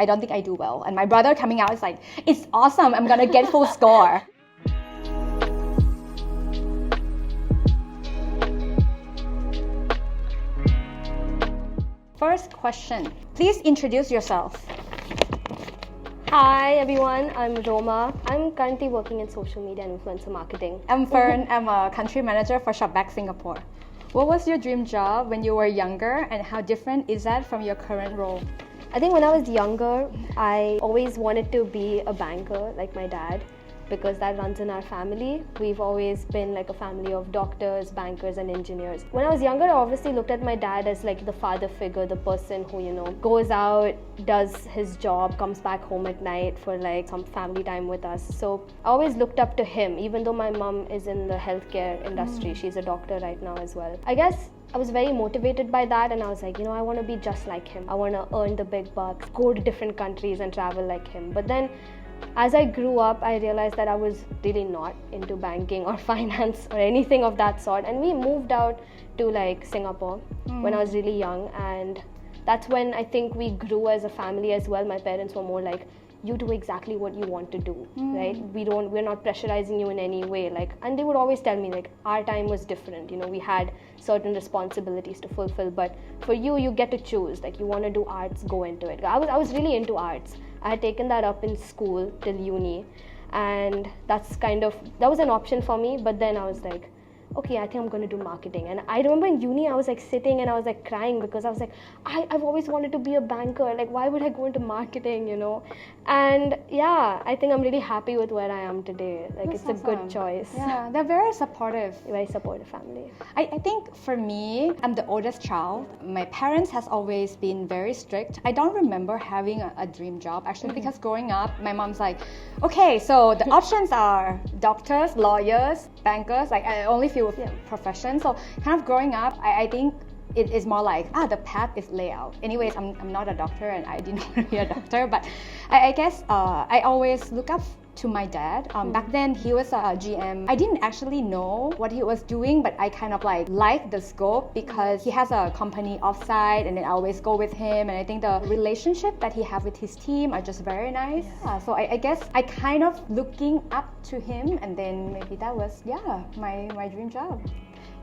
I don't think I do well. And my brother coming out is like, it's awesome, I'm gonna get full score. First question, please introduce yourself. Hi everyone, I'm Roma. I'm currently working in social media and influencer marketing. I'm Fern, I'm a country manager for ShopBack Singapore. What was your dream job when you were younger and how different is that from your current role? I think when I was younger, I always wanted to be a banker like my dad because that runs in our family. We've always been like a family of doctors, bankers and engineers. When I was younger, I obviously looked at my dad as like the father figure, the person who, goes out, does his job, comes back home at night for like some family time with us. So I always looked up to him, even though my mom is in the healthcare industry. She's a doctor right now as well. I guess I was very motivated by that and I was like, I want to be just like him. I want to earn the big bucks, go to different countries and travel like him. But then as I grew up, I realized that I was really not into banking or finance or anything of that sort. And we moved out to like Singapore when I was really young. And that's when I think we grew as a family as well. My parents were more like, you do exactly what you want to do, right? We're not pressurizing you in any way. And they would always tell me like our time was different. We had certain responsibilities to fulfill, but for you, you get to choose. Like you want to do arts, go into it. I was really into arts. I had taken that up in school till uni, and that was an option for me. But then I was like, okay, I think I'm going to do marketing. And I remember in uni, I was like sitting and I was like crying because I was like, I've always wanted to be a banker. Like, why would I go into marketing, And yeah, I think I'm really happy with where I am today. Like, That's it's a good choice. Yeah, they're very supportive. Very supportive family. I think for me, I'm the oldest child. My parents has always been very strict. I don't remember having a dream job actually because growing up, my mom's like, okay, so the options are doctors, lawyers, bankers. Like I only feel professions. So kind of growing up, I think it is more like, the path is laid out. Anyways, I'm not a doctor and I didn't want to be a doctor, but I guess I always look up to my dad. Back then, he was a GM. I didn't actually know what he was doing, but I kind of liked the scope because he has a company offsite and then I always go with him. And I think the relationship that he have with his team are just very nice. So I guess I kind of looking up to him and then maybe that was, my dream job.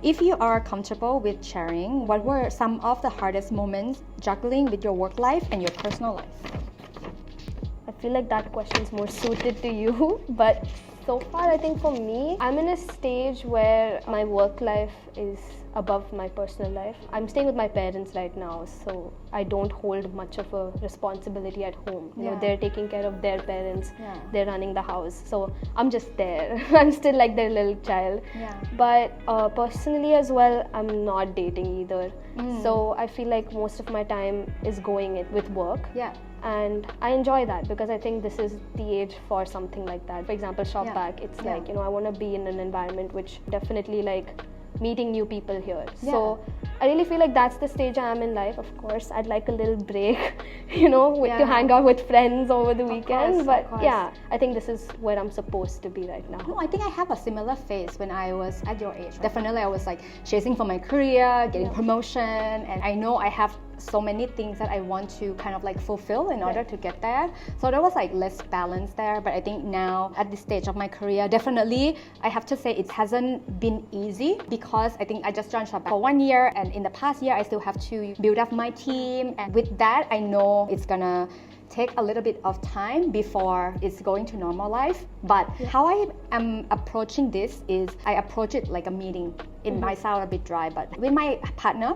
If you are comfortable with sharing, what were some of the hardest moments juggling with your work life and your personal life? I feel like that question's more suited to you, but so far I think for me, I'm in a stage where my work life is above my personal life. I'm staying with my parents right now, so I don't hold much of a responsibility at home. They're taking care of their parents, they're running the house, so I'm just there. I'm still like their little child. But personally as well, I'm not dating either. So I feel like most of my time is going with work. And I enjoy that because I think this is the age for something like that. For example, ShopBack, it's like, I want to be in an environment which definitely like meeting new people here. So I really feel like that's the stage I am in life. Of course, I'd like a little break, to hang out with friends over the weekend. But yeah, I think this is where I'm supposed to be right now. No, I think I have a similar phase when I was at your age. Definitely, I was like chasing for my career, getting promotion, and I know I have so many things that I want to kind of like fulfill in order to get there. So there was like less balance there. But I think now at this stage of my career, definitely I have to say it hasn't been easy because I think I just joined ShopBack for 1 year and in the past year I still have to build up my team, and with that I know it's gonna take a little bit of time before it's going to normal life. But how I am approaching this is I approach it like a meeting. It might sound a bit dry, but with my partner,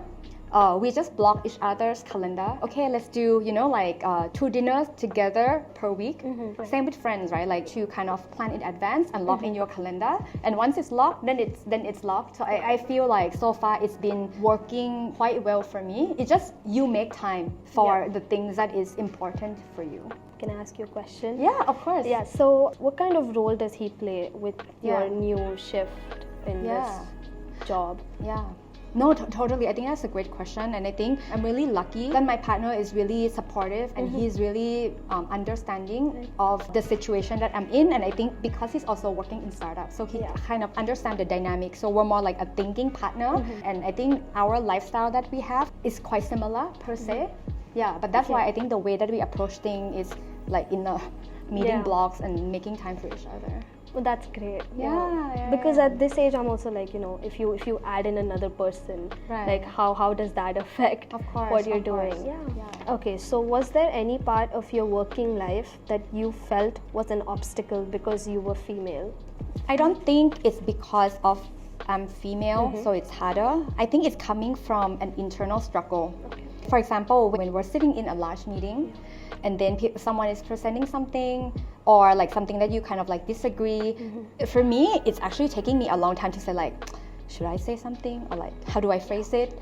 we just block each other's calendar. Okay, let's do, 2 dinners together per week. Same with friends, right? Like to kind of plan in advance and lock in your calendar. And once it's locked, then it's locked. So I feel like so far it's been working quite well for me. It's just you make time for the things that is important for you. Can I ask you a question? Yeah, of course. Yeah, so what kind of role does he play with your new shift in this job? No, totally. I think that's a great question, and I think I'm really lucky that my partner is really supportive and he's really understanding of the situation that I'm in. And I think because he's also working in startups, so he kind of understands the dynamic. So we're more like a thinking partner, and I think our lifestyle that we have is quite similar per se. Yeah, but that's why I think the way that we approach things is like in the meeting blocks and making time for each other. Well, that's great. Yeah, because at this age, I'm also like, if you add in another person, like how does that affect what you're doing? Yeah. Okay, so was there any part of your working life that you felt was an obstacle because you were female? I don't think it's because of I'm female, so it's harder. I think it's coming from an internal struggle. For example, when we're sitting in a large meeting and then someone is presenting something or like something that you kind of like disagree, for me, it's actually taking me a long time to say like, should I say something or like, how do I phrase it?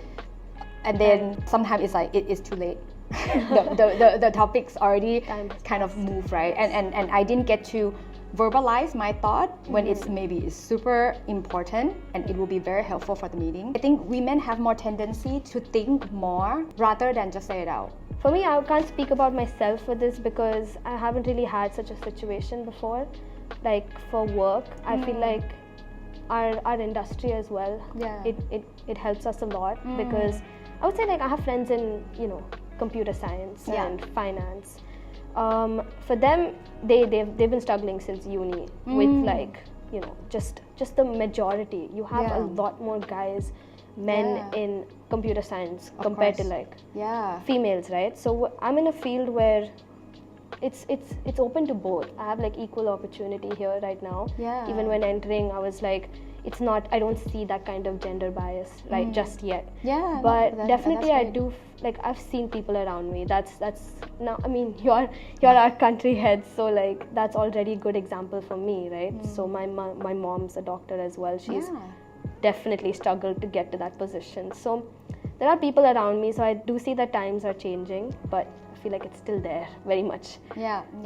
And then sometimes it's like, it's too late. the topics already kind of move, right? And I didn't get to verbalize my thought when it's maybe super important and it will be very helpful for the meeting. I think women have more tendency to think more rather than just say it out. For me, I can't speak about myself for this because I haven't really had such a situation before. Like for work, I feel like our industry as well, it helps us a lot because I would say like I have friends in, computer science and finance. For them, they've been struggling since uni with like, just the majority. You have a lot more men in computer science compared to like females, right? So I'm in a field where it's open to both. I have like equal opportunity here right now. Even when entering, I was like, it's not, I don't see that kind of gender bias just yet. But definitely I do, like I've seen people around me. That's now, I mean, you're our country head, so like that's already a good example for me, right? So my mom's a doctor as well. She's definitely struggled to get to that position. So there are people around me, so I do see that times are changing, but I feel like it's still there, very much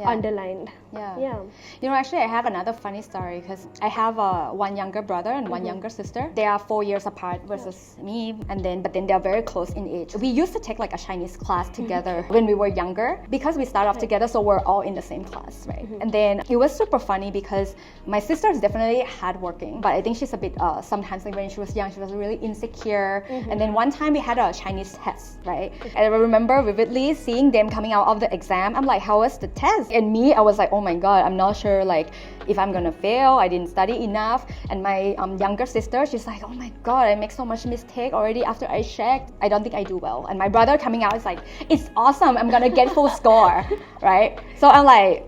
underlined. Actually, I have another funny story because I have one younger brother and one younger sister. They are 4 years apart versus me, but then they're very close in age. We used to take like a Chinese class together when we were younger because we started off together, so we're all in the same class, right? And then it was super funny because my sister is definitely hardworking, but I think she's a bit sometimes like when she was young, she was really insecure. And then one time we had a Chinese test, right? And I remember vividly seeing them coming out of the exam. I'm like, how was the test? And me, I was like, oh my god, I'm not sure like if I'm gonna fail. I didn't study enough. And my younger sister, she's like, oh my god, I make so much mistake already after I checked. I don't think I do well. And my brother coming out is like, it's awesome, I'm gonna get full score, right? So I'm like,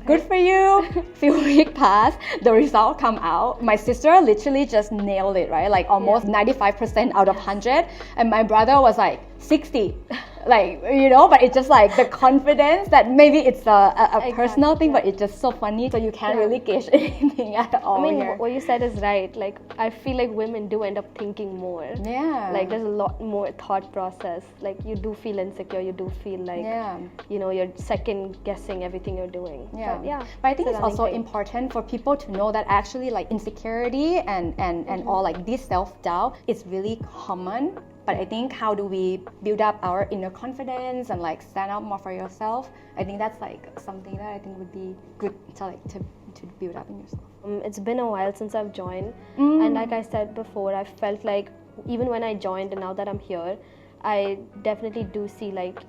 good for you. Few weeks pass, the result come out. My sister literally just nailed it, right? Like almost 95% out of 100. And my brother was like 60. Like, but it's just like the confidence that maybe it's a personal thing, but it's just so funny. So you can't really gauge anything at all. I mean, what you said is right. Like, I feel like women do end up thinking more. Like, there's a lot more thought process. Like, you do feel insecure. You do feel like, you're second guessing everything you're doing. But I think it's also important for people to know that actually like insecurity and all like this self-doubt is really common. But I think how do we build up our inner confidence and like stand up more for yourself? I think that's like something that I think would be good to build up in yourself. It's been a while since I've joined, and like I said before, I felt like even when I joined and now that I'm here, I definitely do see like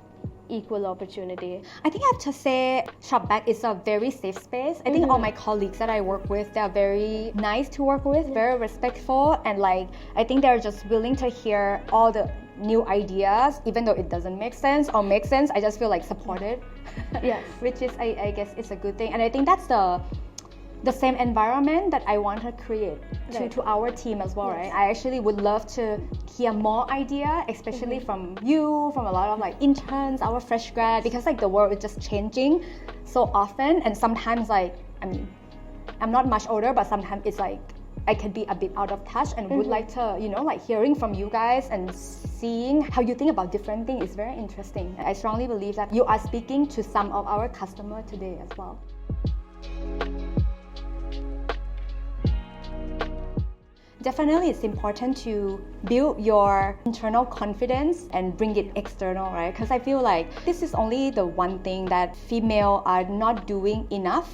equal opportunity. I think I have to say ShopBack is a very safe space. I think all my colleagues that I work with, they're very nice to work with, very respectful, and like I think they're just willing to hear all the new ideas, even though it doesn't make sense or make sense. I just feel like supported. Which is I guess it's a good thing. And I think that's the same environment that I want to create to our team as well, right? I actually would love to hear more idea, especially from you, from a lot of like interns, our fresh grad, because like the world is just changing so often, and sometimes like, I mean, I'm not much older, but sometimes it's like I can be a bit out of touch and would like to, like hearing from you guys and seeing how you think about different things is very interesting. I strongly believe that you are speaking to some of our customers today as well. Definitely, it's important to build your internal confidence and bring it external, right? Because I feel like this is only the one thing that female are not doing enough.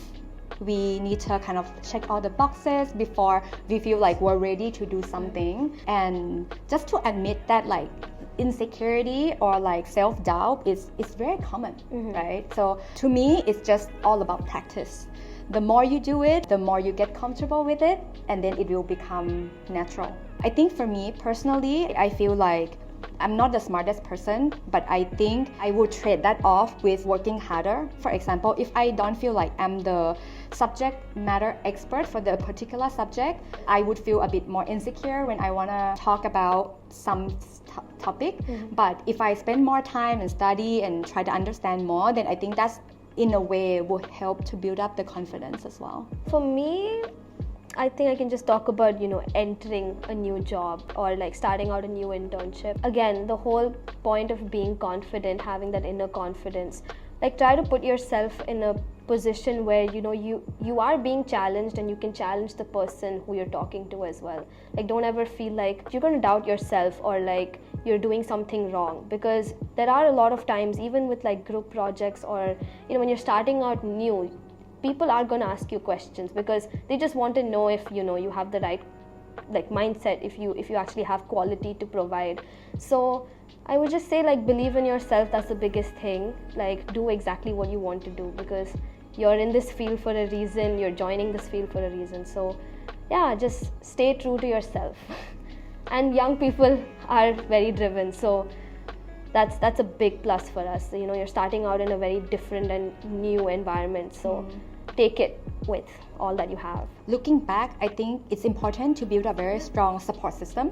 We need to kind of check all the boxes before we feel like we're ready to do something. And just to admit that like insecurity or like self-doubt is very common, right? So to me, it's just all about practice. The more you do it, the more you get comfortable with it, and then it will become natural. I think for me personally, I feel like I'm not the smartest person, but I think I would trade that off with working harder. For example, if I don't feel like I'm the subject matter expert for the particular subject, I would feel a bit more insecure when I want to talk about some topic. But if I spend more time and study and try to understand more, then I think that's in a way would help to build up the confidence as well. For me, I think I can just talk about, entering a new job or like starting out a new internship. Again, the whole point of being confident, having that inner confidence, like try to put yourself in a position where, you are being challenged and you can challenge the person who you're talking to as well. Like don't ever feel like you're going to doubt yourself or like you're doing something wrong, because there are a lot of times, even with like group projects or, when you're starting out new, people are going to ask you questions because they just want to know if you have the right like mindset, if you actually have quality to provide. So I would just say like believe in yourself. That's the biggest thing. Like do exactly what you want to do, because you're in this field for a reason, you're joining this field for a reason. So yeah, just stay true to yourself. And young people are very driven, so that's a big plus for us. You're starting out in a very different and new environment, so take it with all that you have. Looking back, I think it's important to build a very strong support system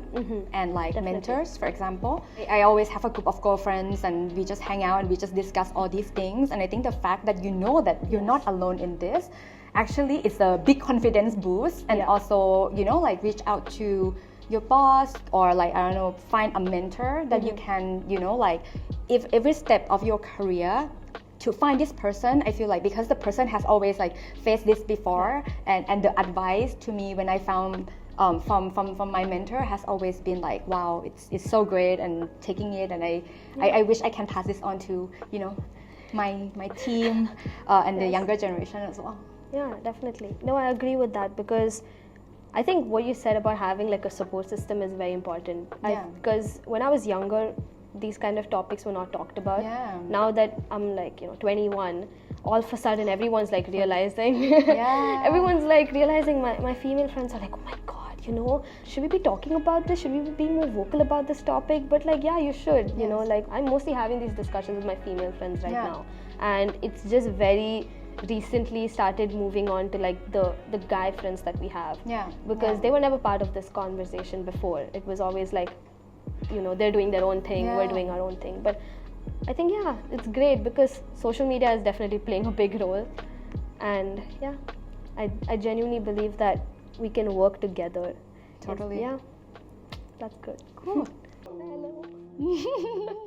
and like Definitely. mentors, for example. I always have a group of girlfriends and we just hang out and we just discuss all these things. And I think the fact that that you're not alone in this, actually it's a big confidence boost. And also, like reach out to your boss or like, I don't know, find a mentor that you can, like if every step of your career, to find this person, I feel like because the person has always like faced this before, and the advice to me when I found from my mentor has always been like, wow, it's so great, and taking it, and I wish I can pass this on to my team and the younger generation as well. Yeah, definitely. No, I agree with that, because I think what you said about having like a support system is very important. Because when I was younger, these kind of topics were not talked about. Now that I'm like 21, all of a sudden everyone's like realizing everyone's like realizing, my female friends are like, oh my god, should we be talking about this, should we be more vocal about this topic? But like, yeah, you should. Like I'm mostly having these discussions with my female friends right now, and it's just very recently started moving on to like the guy friends that we have, because they were never part of this conversation before. It was always like, they're doing their own thing, we're doing our own thing. But I think it's great, because social media is definitely playing a big role, and I genuinely believe that we can work together. Totally. Yeah, that's good. Cool. Hello.